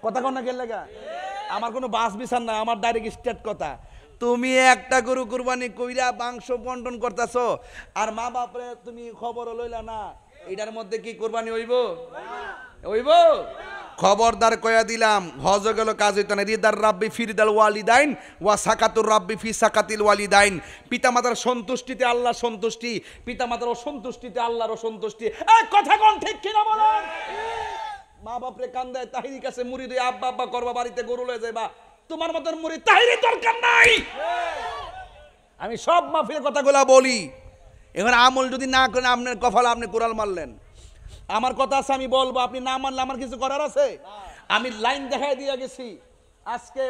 কথা কন না গেলে গা? আমার কোনো বাস বিচার না, আমার ডাইরেক্ট স্টেট কথা। তুমি একটা গরু কুরবানি কইরা মাংস বন্টন করতেছো, আর মা বাপরে তুমি খবর লইলা না, এটার মধ্যে কি কুরবানি হইব? হইব? খবরদার কয়া দিলাম, হজ গেল কাজ হইতো না। রিদার রাব্বি ফিরদাল ওয়ালিদাইন ওয়া সাকাতুর রাব্বি ফি সাকাতিল ওয়ালিদাইন। পিতামাতার সন্তুষ্টিতে আল্লাহ সন্তুষ্টি, পিতামাতার অসন্তুষ্টিতে আল্লাহর অসন্তুষ্টি। এই কথা কোন ঠিক কিনা বলেন? মা বাপরে কান্দায় তাহিরি কাছে মুড়ি দিয়ে আব্বা আব্বা করবা, বাড়িতে গরু লয়ে যাইবা, তোমার মতন মুড়ি তাহিরি দরকার নাই। আমি সব মাফির কথাগুলা বলি। এখন আমল যদি না করেন আপনার কপালে আপনি কোরাল মারলেন। আমার কথা আছে, আমি বলবো, আপনি না মানলে আমার কিছু করার আছে? আমি লাইন দেখাই দিয়ে গেছি। আজকে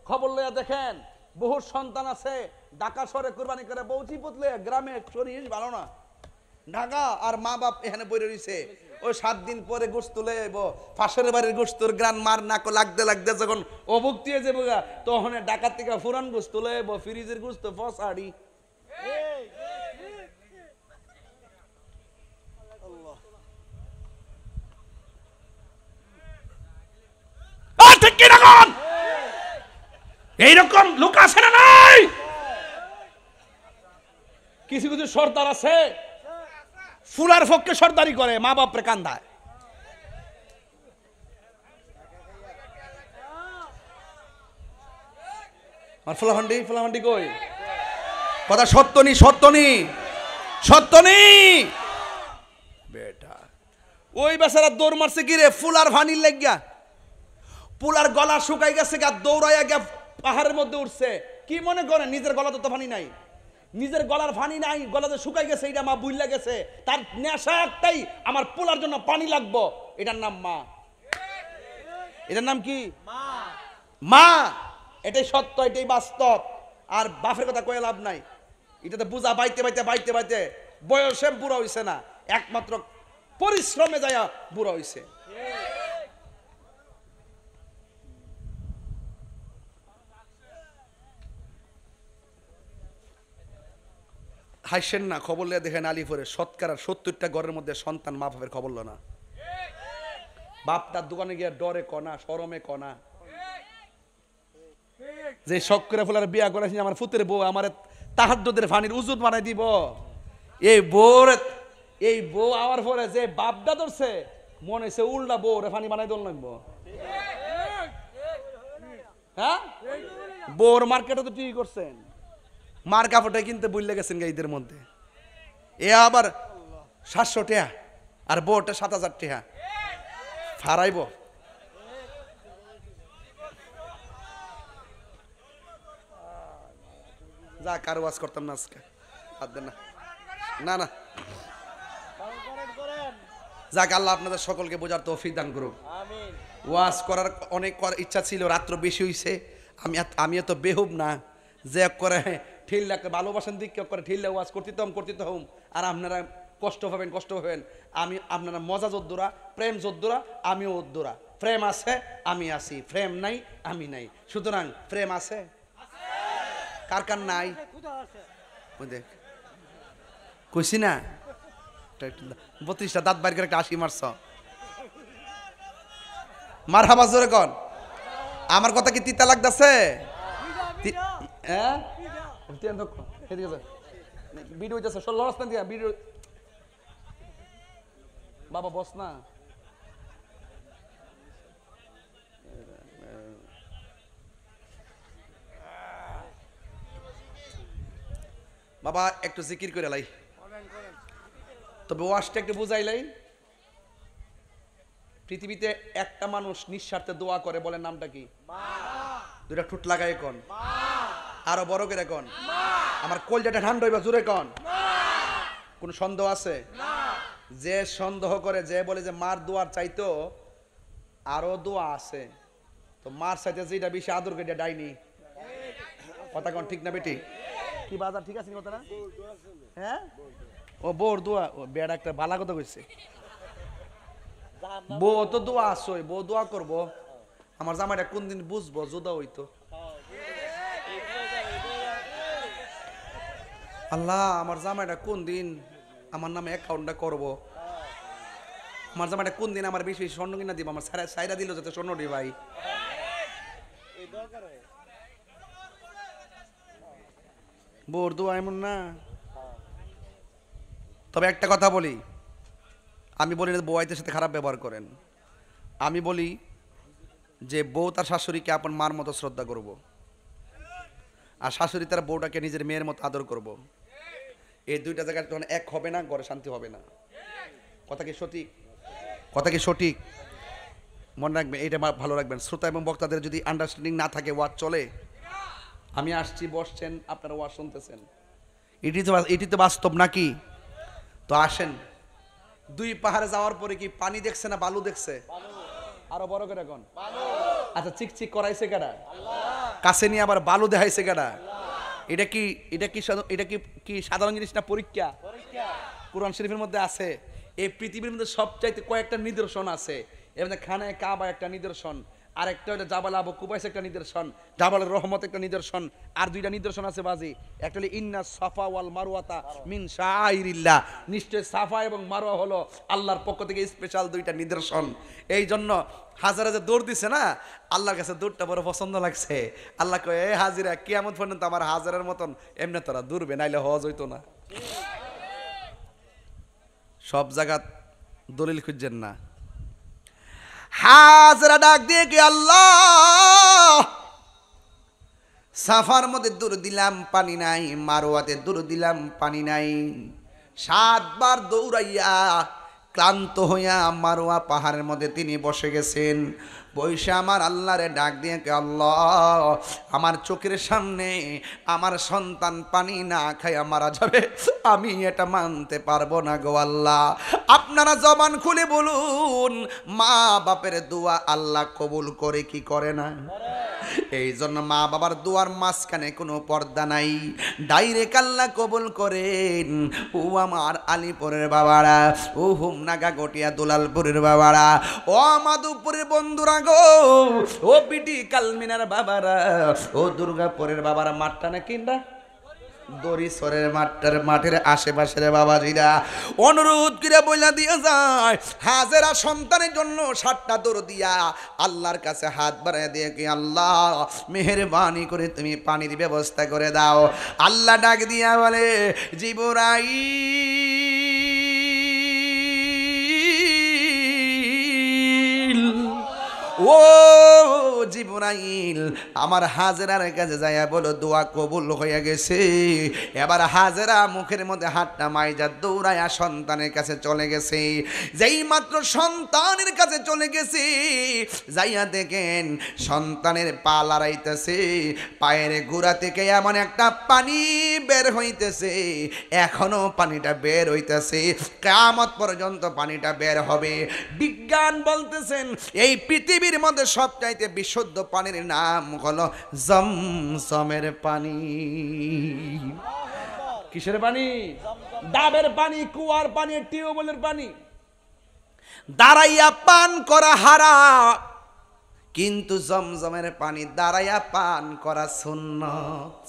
খবর লইয়া দেখেন বহু সন্তান আছে ঢাকা শহরে কুরবানি করে, বউচি পুতলে গ্রামে শরীর ভালো না, ঢাকা আর মা বাপ এখানে বইরে রইছে। ওই 7 দিন পরে গোশত তুলে যাবো, পাশের বাড়ির গোশতর গ্রান মার নাকো লাগতে লাগতে যখন অভুক্তি হয়ে যাবো তখন ঢাকার থেকে ফুরান গোশত তুলে যাবো, ফ্রিজের গোশত ফসাড়ি। এইরকম লোক আছে না নাই? কিছু কিছু সর্দার আছে ফুলার পক্ষে সর্দারি করে, মা বাপরে কান্দায়। আর ফুলাহান্ডি কই? কথা সত্য নি, সত্য নি, সত্য নি বেটা। ওই বেচারা দৌড় মারছে কি রে? ফুলার ভানির লাগিয়া, পুলার গলা শুকাই গেছে গা, দৌড়াইয়া গিয়া পাহাড়ের মধ্যে উঠছে, কি মনে করেন নিজের গলাতে তো পানি নাই, নিজের গলার পানি নাই, গলাতে শুকাই গেছে, এটা মা বুইলা গেছে, তার নেশা একটাই আমার পোলার জন্য পানি লাগবো, এটার নাম মা। এটার নাম কি? মা। এটাই সত্য, এটাই বাস্তব। আর বাপের কথা কয়ে লাভ নাই, এটা তো বুঝা বাইতে বাইতে বাইতে বাইতে বয়সে বুড়া হইছে না, একমাত্র পরিশ্রমে যায় বুড়া হইছে। হাসেন না, খবর লিয়ে দেখেন আলিপুরে শতকরা 70টা ঘরের মধ্যে সন্তান মা বাপের খবর লো না। বাপ তার দোকানে গিয়ে ডরে কনা, শরমে কনা, যে শখ করে ফেলার বিয়া করেছি আমার ফুতের বউ আমার তাহাজ্জুদের ফানির উজুত বানাই দিব, এই বউ আমার পরে যে বাপটা ধরছে মনে হয়েছে উল্টা বউ রে ফানি বানাই দল লাগবো। হ্যাঁ, বউর মার্কেটে তো ঠিকই করছেন, মার কাপড়টা কিনতে বুঝলে গেছেন ঈদের মধ্যে, এ আবার 700 টাকা আর বউটা 7000 টাকা ফারাইব। যা কারো ওয়াজ করতাম না আজকে, বাদ দেন না, না না, যাক আল্লাহ আপনাদের সকলকে বোঝার তৌফিক দান করুন। ওয়াজ করার অনেক ইচ্ছা ছিল, রাত্র বেশি হইছে, আমি এত বেহুব না যে করে ঠিল্লা ভালোবাসেন দিক করে ঠিল্লা ওয়াজ করতে হম, আর আপনারা কষ্ট পাবেন, আমি আপনারা মজা যোদ্ধরা, প্রেম যোদ্ধরা, আমিও যোদ্ধরা। প্রেম আছে আমি আছি, প্রেম নাই আমি নাই, সুতরাং প্রেম আছে কার কার নাই দেখ কইছি না, 32টা দাঁত বাইর করে একটা 80 মারছ, মার হাবা জোরে কন। আমার কথা কি তিতা লাগতেছে? হ্যাঁ ভিডিও হইতেছে, ভিডিও বাবা বস না, বাবা একটু জিকির করে লাই, তবে ওয়াজটা একটু বুঝাইলাই। পৃথিবীতে একটা মানুষ নিঃস্বার্থে দোয়া করে, বলেন নামটা কি? দুইটা ঠোঁট লাগাই কন, আরো বড় করে কন, আমার কলজাটা ঠান্ডা হইবা জোরে কন। কোন সন্দেহ আছে? যে সন্দেহ করে, যে বলে যে মার দোয়ার চাইতো আরো দোয়া আছে, তো মার চাইতে যেটা বেশি আদর করে ডাইনি, কথা কন ঠিক না বেটি? কি বাজার ঠিক আছে কথা না? হ্যাঁ, ও বউর দোয়া, ও বেড়া একটা ভালো কথা কইছে, বউ তো দোয়া আসই, বউ দোয়া করবো, আমার জামাইটা কোন দিন বুঝবো জোদা হইতো। আল্লাহ, আমার জামাইটা কোন দিন আমার নামে অ্যাকাউন্টটা করবো, আমার জামাইটা কোন দিন আমার বেশি স্বর্ণ কিনা দিব, আমার সাইরা দিল যাতে স্বর্ণ দি ভাই। বউর দোয়া এমন না। তবে একটা কথা বলি, আমি বলি না বউয়ের সাথে খারাপ ব্যবহার করেন, আমি বলি যে বউ তার শাশুড়িকে আপন মার মতো শ্রদ্ধা করব, আর শাশুড়ি তার বউটাকে নিজের মেয়ের মতো আদর করব। এই দুইটা জায়গায় যখন এক হবে না, ঘরে শান্তি হবে না। কথা কি সঠিক? কথা কি সঠিক? মনে রাখবেন, এইটা ভালো রাখবেন। শ্রোতা এবং বক্তাদের যদি আন্ডারস্ট্যান্ডিং না থাকে, ওয়াজ চলে। আমি আসছি, বসছেন, আপনারা ওয়াজ শুনতেছেন, এটি তো বাস্তব নাকি? তো আসেন, দুই পাহাড়ে যাওয়ার পরে কি পানি দেখছে না বালু দেখছে? আরো বড় করে এখন, আচ্ছা চিকচিক করাইছে কেডা? কাছে নিয়ে আবার বালু দেখাইছে কেডা? এটা কি সাধারণ জিনিস না? পরীক্ষা। কুরআন শরীফের মধ্যে আছে, এই পৃথিবীর মধ্যে সবচাইতে কয়েকটা নিদর্শন আছে, এর মধ্যে খানায় কাবা একটা নিদর্শন, আর একটা হলো জাবাল আবু কুবাইস একটা নিদর্শন, জাবালের রহমত একটা নিদর্শন, আর দুইটা নিদর্শন আছে বাজি। একটা হলো ইন্না সাফা ওয়াল মারওয়াতা মিন শাআইরিল্লাহ, নিশ্চয় সাফা এবং মারওয়া হলো আল্লাহর পক্ষ থেকে স্পেশাল দুইটা নিদর্শন। এই জন্য হাজারা যে দৌড় দিছে না, আল্লাহর কাছে দৌড়টা বড় পছন্দ লাগছে। আল্লাহ কয়, এ হাজিরা কিয়ামত পর্যন্ত আমার হাজারের মতন এমনি তোরা দৌড়বে, নাইলে হজ হইতো না। সব জায়গা দলিল খুঁজছেন না। হাজরা ডাক দিয়ে কি, আল্লাহ সাফার মধ্যে দৌড় দিলাম পানি নাই, মারোয়াতে দৌড় দিলাম পানি নাই, 7 বার দৌড়াইয়া ক্লান্ত হইয়া মারোয়া পাহাড়ের মধ্যে তিনি বসে গেছেন। বৈশা আমার আল্লাহরে ডাক দিয়ে কে আল্লাহ, আমার চোখের সামনে আমার সন্তান পানি না খাইয়া মারা যাবে, আমি এটা মানতে পারবো না গো আল্লাহ। আপনারা জবান খুলে বলুন, মা বাপের দোয়া আল্লাহ কবুল করে কি করে না? এই জন্য মা বাবার দুয়ার মাঝখানে কোনো পর্দা নাই, ডাইরেক্ট আল্লাহ কবুল করেন। ও আমার আলিপুরের বাবারা, ও হুমনাগা গটিয়া দুলালপুরের বাবারা, ও মাধুপুরের বন্ধুরা গো, ও পিটি কালমিনার বাবারা, ও দুর্গাপুরের বাবারা, মাঠটা না কিনরা দরিসরের মাঠের আশেপাশের বাবাজিরা, অনুরোধ করে বইলা দিয়ে যায়, হাজেরা সন্তানের জন্য 7টা দৌড় দিয়া আল্লাহর কাছে হাত বাড়ায় দিয়ে কি আল্লাহ মেহেরবানি করে তুমি পানির ব্যবস্থা করে দাও। আল্লাহ ডাক দিয়া বলে, জিবরাইল, ও জিবরাইল, আমার হাজেরার কাছে যাইয়া বলো দোয়া কবুল হয়ে গেছে। এবার হাজেরা মুখের মধ্যে হাতটা মাইজা দৌড়াইয়া সন্তানের কাছে চলে গেছে। যেই মাত্র সন্তানের কাছে চলে গেছে, যাইয়া দেখেন সন্তানের পা লড়াইতেছে, পায়ের গোড়া থেকে এমন একটা পানি বের হইতেছে, এখনো পানিটা বের হইতেছে, কিয়ামত পর্যন্ত পানিটা বের হবে। বিজ্ঞান বলতেছেন এই পৃথিবীর মধ্যে সবচাইতে বিশুদ্ধ পানির নাম হলো জমজমের পানি। কিসের পানি? ডাবের পানি, কুয়ার পানি, টিউবওয়েলের পানি। দাঁড়াইয়া পান করা হারাম, কিন্তু জমজমের পানি দাঁড়াইয়া পান করা সুন্নত।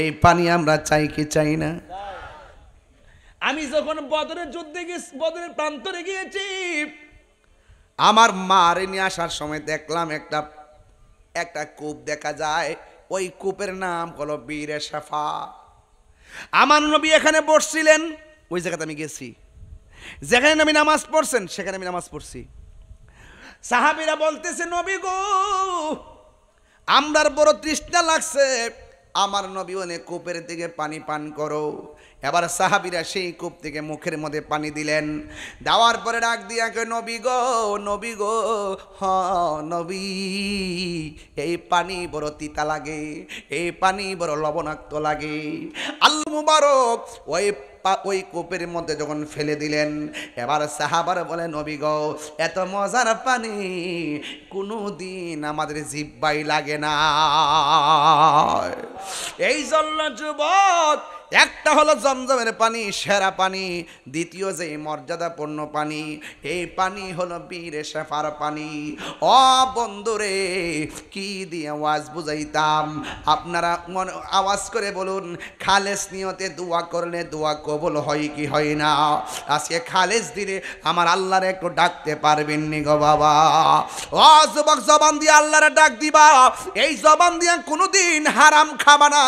এই পানি আমরা চাই কি চাই না? আমি যখন বদরের যুদ্ধে গেছি, বদরের প্রান্তরে গিয়েছি, আমার মারে নিয়ে আসার সময় দেখলাম একটা কূপ দেখা যায়, ওই কূপের নাম হলো বীরে শাফা। আমার নবী এখানে বসছিলেন, ওই জায়গাতে আমি গেছি, যেখানে নবী নামাজ পড়ছেন সেখানে আমি নামাজ পড়ছি। সাহাবীরা বলতেছে, নবী গো, আমরার বড় তৃষ্ণা লাগছে, আমার নবী বলে কূপের দিকে পানি পান করো। এবার সাহাবীরা সেই কূপ থেকে মুখের মধ্যে পানি দিলেন, দেওয়ার পরে ডাক দিয়া কে, নবী গো, নবী গো, হ নবী, এই পানি বড় তিতা লাগে, এই পানি বড় লবণাক্ত লাগে। আল্লাহ মুবারক ওই কূপের মধ্যে যখন ফেলে দিলেন, এবার সাহাবারা বলে, নবী গো, এত মজার পানি কোনো দিন আমাদের জিহ্বাই লাগে না। এই জন্য যুবক, একটা হলো জমজমের পানি, সেরা পানি। দ্বিতীয় যে মর্যাদাপূর্ণ পানি, এই পানি হলো বীরে শাফার পানি। ও বন্ধুরে, কি দিয়ে আওয়াজ বুঝাইতাম, আপনারা আওয়াজ করে বলুন, খালেস নিয়তে দোয়া করলে দোয়া কবুল হয় কি হয় না? আজকে খালেস দিলে আমার আল্লাহরে একটু ডাকতে পারবেন নি গো বাবা? ও যুবক, জবান দিয়ে আল্লাহরে ডাক দিবা, এই জবান দিয়ে কোনোদিন হারাম খাবা না,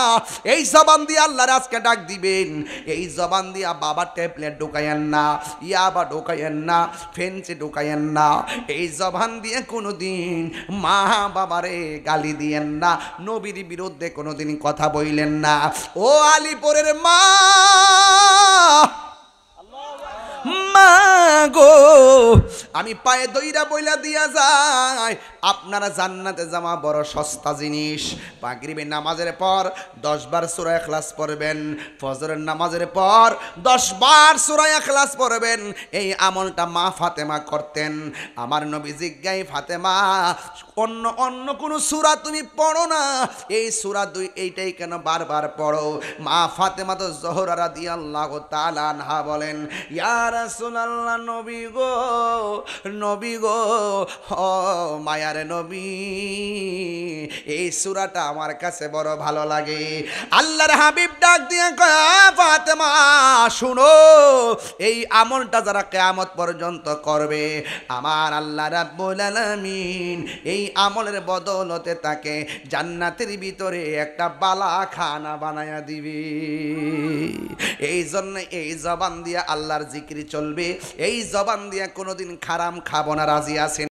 এই জবান দিয়ে আল্লাহর আজকে ডাক দিবেন। এই জবান দিয়া বাবা ট্যাবলেট ঢোকায়েন না, ইয়াবা ঢোকায়েন না, ফেন্সি ঢোকায়েন না। এই জবান দিয়ে কোনোদিন মা বাবারে গালি দিয়েন না, নবীর বিরুদ্ধে কোনোদিন কথা বইলেন না। ও আলিপুরের মা, মা গো, আমি পায়ে দইরা বইলা দিয়া যাই, আপনারা জান্নাতে যাওয়া বড় সস্তা জিনিস। মাগরিবের নামাজের পর 10 বার সূরা ইখলাস পড়বেন, ফজরের নামাজের পর 10 বার সূরা ইখলাস পড়বেন। এই আমলটা মা ফাতেমা করতেন। আমার নবী জিজ্ঞাই, ফাতেমা, অন্য কোন সূরা তুমি পড়ো না, এই সূরা এইটাই কেন বারবার পড়ো? মা ফাতেমা তো জোহরা রাদিয়াল্লাহু তাআলা আনহা বলেন, ইয়া রাসূলুল্লাহ, নবী গো, নবী গো, ও মায়ার নবী, এই সূরাটা আমার কাছে বড় ভালো লাগে। আল্লাহর হাবিব ডাক দিয়ে কয়, ফাতেমা শুনো, এই আমলটা যারা কিয়ামত পর্যন্ত করবে, আমার আল্লাহ রাব্বুল আলামিন এই আমলের বদৌলতে তাকে জান্নাতের ভিতরে একটা বালাখানা বানায়া দিবে। এই জন্য এই জবান দিয়ে আল্লাহর জিকির চলবে, এই জবান দিয়ে কোনোদিন খারাম খাবো না। রাজি আছেন?